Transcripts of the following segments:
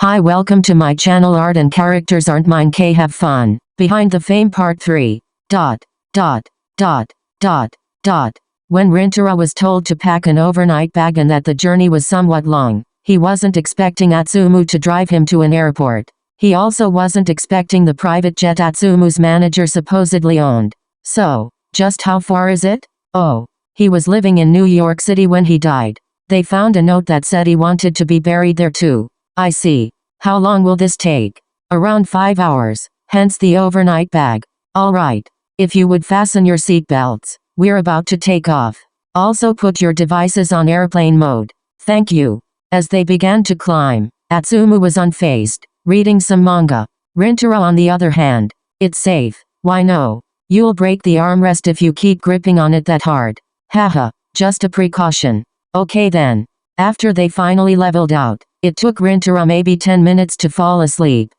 Hi, welcome to my channel. Art and characters aren't mine. Have fun. Behind the Fame Part 3. When Rintaro was told to pack an overnight bag and that the journey was somewhat long, he wasn't expecting Atsumu to drive him to an airport. He also wasn't expecting the private jet Atsumu's manager supposedly owned. So, just how far is it? Oh, he was living in New York City when he died. They found a note that said he wanted to be buried there too. I see. How long will this take? Around 5 hours, hence the overnight bag. Alright. If you would fasten your seatbelts, we're about to take off. Also put your devices on airplane mode. Thank you. As they began to climb, Atsumu was unfazed, reading some manga. Rintaro on the other hand, it's safe. Why no? You'll break the armrest if you keep gripping on it that hard. Haha, just a precaution. Okay then. After they finally leveled out, it took Rintaro maybe 10 minutes to fall asleep.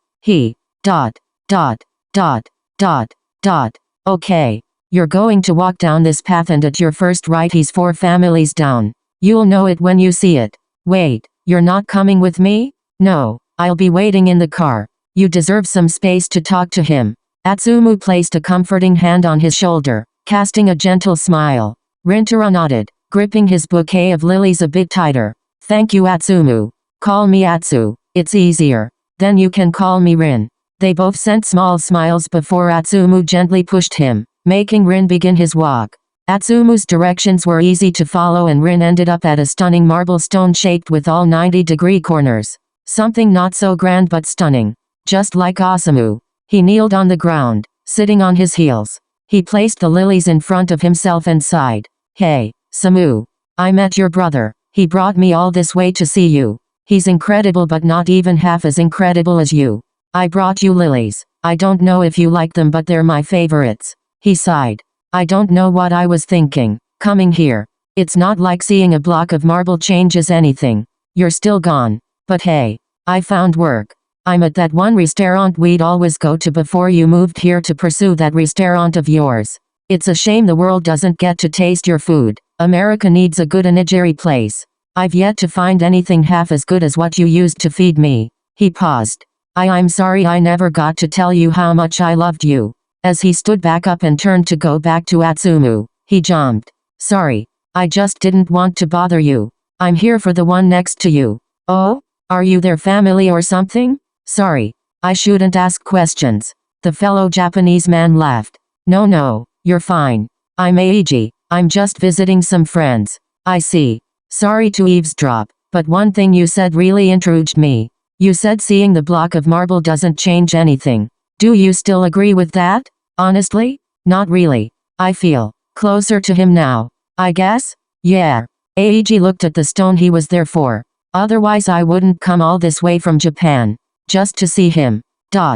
Okay. You're going to walk down this path and at your first right he's 4 families down. You'll know it when you see it. Wait, you're not coming with me? No, I'll be waiting in the car. You deserve some space to talk to him. Atsumu placed a comforting hand on his shoulder, casting a gentle smile. Rintaro nodded, gripping his bouquet of lilies a bit tighter. Thank you, Atsumu. Call me Atsu, it's easier. Then you can call me Rin. They both sent small smiles before Atsumu gently pushed him, making Rin begin his walk. Atsumu's directions were easy to follow and Rin ended up at a stunning marble stone shaped with all 90-degree corners. Something not so grand but stunning. Just like Osamu. He kneeled on the ground, sitting on his heels. He placed the lilies in front of himself and sighed. Hey, Samu. I met your brother. He brought me all this way to see you. He's incredible but not even half as incredible as you. I brought you lilies. I don't know if you like them but they're my favorites. He sighed. I don't know what I was thinking, coming here. It's not like seeing a block of marble changes anything. You're still gone. But hey, I found work. I'm at that one restaurant we'd always go to before you moved here to pursue that restaurant of yours. It's a shame the world doesn't get to taste your food. America needs a good onigiri place. I've yet to find anything half as good as what you used to feed me. He paused. I'm sorry I never got to tell you how much I loved you. As he stood back up and turned to go back to Atsumu, he jumped. Sorry. I just didn't want to bother you. I'm here for the one next to you. Oh? Are you their family or something? Sorry. I shouldn't ask questions. The fellow Japanese man laughed. No, you're fine. I'm Eiji. I'm just visiting some friends. I see. Sorry to eavesdrop, but one thing you said really intrigued me. You said seeing the block of marble doesn't change anything. Do you still agree with that? Honestly? Not really. I feel closer to him now. I guess? Yeah. Eiji looked at the stone he was there for. Otherwise I wouldn't come all this way from Japan. Just to see him. The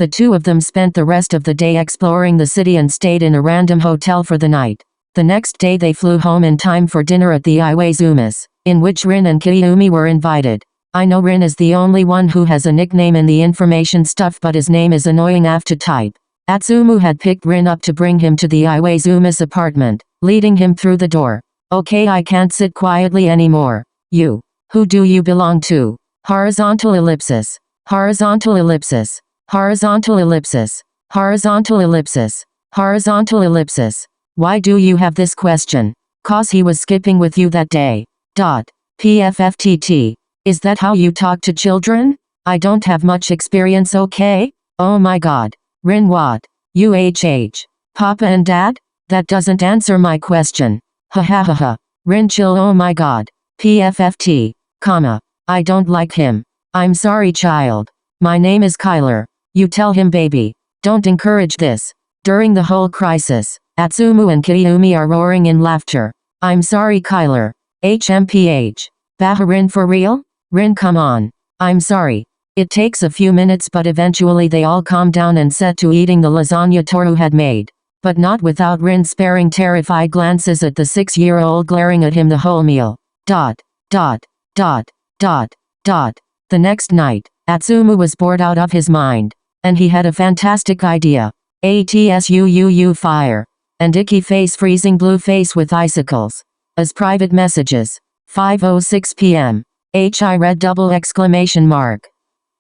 two of them spent the rest of the day exploring the city and stayed in a random hotel for the night. The next day they flew home in time for dinner at the IwaOi, in which Rin and Kiyomi were invited. I know Rin is the only one who has a nickname in the information stuff but his name is annoying AF to type. Atsumu had picked Rin up to bring him to the IwaOi's apartment, leading him through the door. Okay, I can't sit quietly anymore. You. Who do you belong to? Horizontal ellipsis. Horizontal ellipsis. Horizontal ellipsis. Horizontal ellipsis. Horizontal ellipsis. Why do you have this question? Cause he was skipping with you that day. PFFTT. Is that how you talk to children? I don't have much experience, okay? Oh my god. Rin, what? UHH. Papa and Dad? That doesn't answer my question. Ha ha ha ha. Rin, chill, oh my god. PFFT. I don't like him. I'm sorry, child. My name is Kyler. You tell him, baby. Don't encourage this. During the whole crisis, Atsumu and Kiyomi are roaring in laughter. I'm sorry, Kyler. HMPH. Rin, for real? Rin, come on. I'm sorry. It takes a few minutes but eventually they all calm down and set to eating the lasagna Toru had made. But not without Rin sparing terrified glances at the 6-year-old glaring at him the whole meal. The next night, Atsumu was bored out of his mind. And he had a fantastic idea. ATSUUU fire. And icky face freezing blue face with icicles. As private messages. 5:06 p.m. I read double exclamation mark.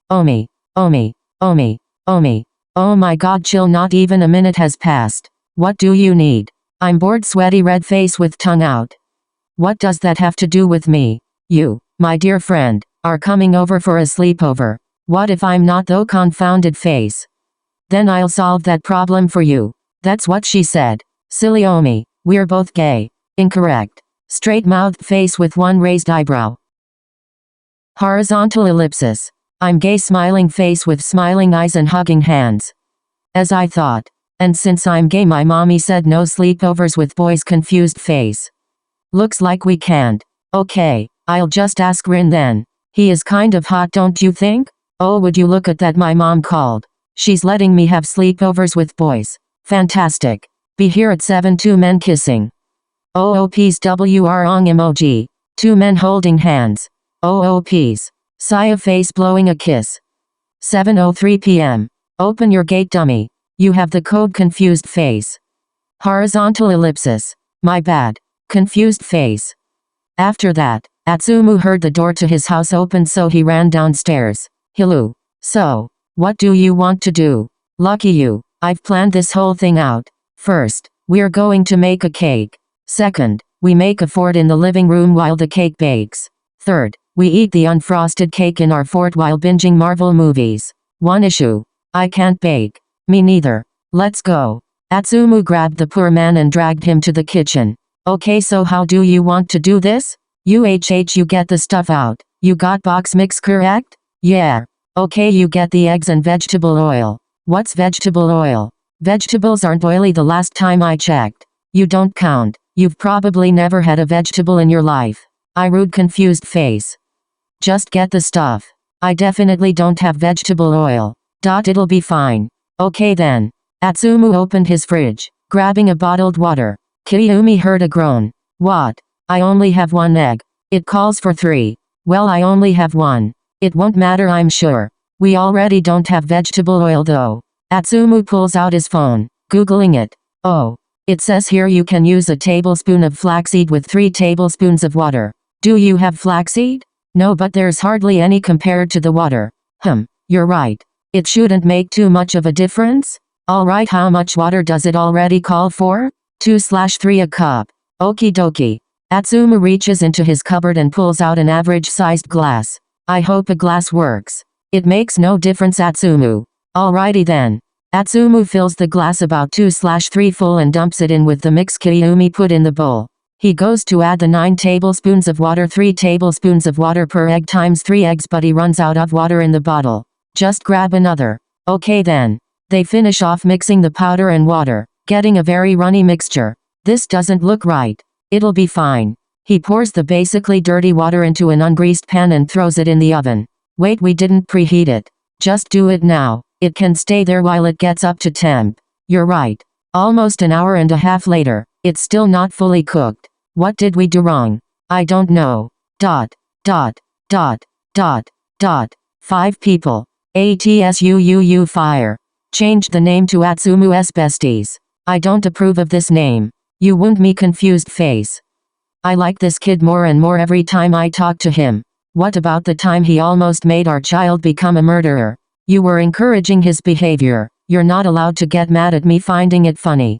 Omi, Omi, Omi, Omi. Oh my god, chill, not even a minute has passed. What do you need? I'm bored, sweaty red face with tongue out. What does that have to do with me? You, my dear friend, are coming over for a sleepover. What if I'm not, though? Confounded face. Then I'll solve that problem for you. That's what she said. Silly Omi, we're both gay. Incorrect. Straight-mouthed face with one raised eyebrow. Horizontal ellipsis. I'm gay, smiling face with smiling eyes and hugging hands. As I thought. And since I'm gay, my mommy said no sleepovers with boys, confused face. Looks like we can't. Okay, I'll just ask Rin then. He is kind of hot, don't you think? Oh, would you look at that, my mom called. She's letting me have sleepovers with boys. Fantastic. Be here at 7. 2 men kissing. OOPs WR ong emoji. 2 men holding hands. OOPs. Saya face blowing a kiss. 7:03 p.m. Open your gate, dummy. You have the code, confused face. Horizontal ellipsis. My bad. Confused face. After that, Atsumu heard the door to his house open, so he ran downstairs. Hello. So, what do you want to do? Lucky you. I've planned this whole thing out. First, we're going to make a cake. Second, we make a fort in the living room while the cake bakes. Third, we eat the unfrosted cake in our fort while binging Marvel movies. One issue. I can't bake. Me neither. Let's go. Atsumu grabbed the poor man and dragged him to the kitchen. Okay, so how do you want to do this? You get the stuff out. You got box mix, correct? Yeah. Okay, you get the eggs and vegetable oil. What's vegetable oil? Vegetables aren't oily, the last time I checked. You don't count. You've probably never had a vegetable in your life. I rude, confused face. Just get the stuff. I definitely don't have vegetable oil. It'll be fine. Okay then. Atsumu opened his fridge, grabbing a bottled water. Kiyumi heard a groan. What? I only have 1 egg. It calls for 3. Well, I only have 1. It won't matter, I'm sure. We already don't have vegetable oil though. Atsumu pulls out his phone, Googling it. Oh. It says here you can use a tablespoon of flaxseed with 3 tablespoons of water. Do you have flaxseed? No, but there's hardly any compared to the water. You're right. It shouldn't make too much of a difference? Alright, how much water does it already call for? 2/3 a cup. Okie dokie. Atsumu reaches into his cupboard and pulls out an average-sized glass. I hope a glass works. It makes no difference, Atsumu. Alrighty then. Atsumu fills the glass about 2/3 full and dumps it in with the mix Kiyumi put in the bowl. He goes to add the 9 tablespoons of water, 3 tablespoons of water per egg times 3 eggs, but he runs out of water in the bottle. Just grab another. Okay then. They finish off mixing the powder and water, getting a very runny mixture. This doesn't look right. It'll be fine. He pours the basically dirty water into an ungreased pan and throws it in the oven. Wait, we didn't preheat it. Just do it now. It can stay there while it gets up to temp. You're right. Almost an hour and a half later, it's still not fully cooked. What did we do wrong? I don't know. 5 people. ATSUUU fire. Changed the name to Atsumu's besties. I don't approve of this name. You wound me, confused face. I like this kid more and more every time I talk to him. What about the time he almost made our child become a murderer? You were encouraging his behavior. You're not allowed to get mad at me finding it funny.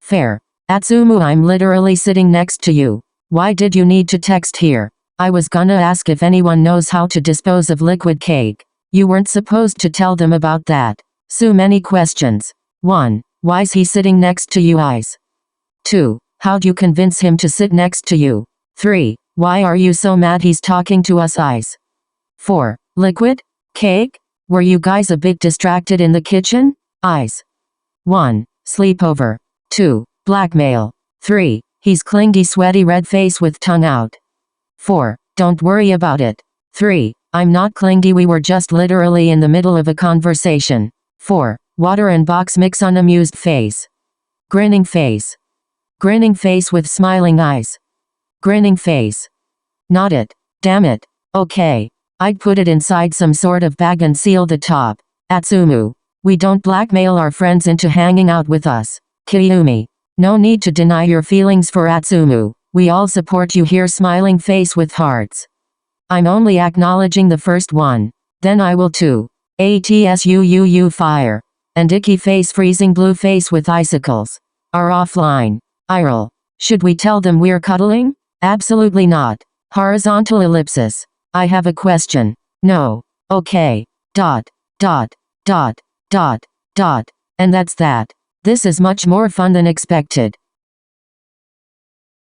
Fair. Atsumu, I'm literally sitting next to you. Why did you need to text here? I was gonna ask if anyone knows how to dispose of liquid cake. You weren't supposed to tell them about that. So many questions. 1. Why's he sitting next to you, eyes? 2. How'd you convince him to sit next to you? 3. Why are you so mad he's talking to us, eyes? 4. Liquid? Cake? Were you guys a bit distracted in the kitchen? Eyes. 1. Sleepover. 2. Blackmail. 3. He's clingy, sweaty red face with tongue out. 4. Don't worry about it. 3. I'm not clingy, we were just literally in the middle of a conversation. 4. Water and box mix, unamused face. Grinning face. Grinning face with smiling eyes. Grinning face. Not it. Damn it. Okay. I'd put it inside some sort of bag and seal the top. Atsumu. We don't blackmail our friends into hanging out with us. Kiyumi. No need to deny your feelings for Atsumu. We all support you here, smiling face with hearts. I'm only acknowledging the first one. Then I will too. ATSUUU fire. And icky face freezing blue face with icicles. Are offline. IRL. Should we tell them we're cuddling? Absolutely not. Horizontal ellipsis. I have a question. No. Okay. Dot. Dot. Dot. Dot. Dot. And that's that. This is much more fun than expected.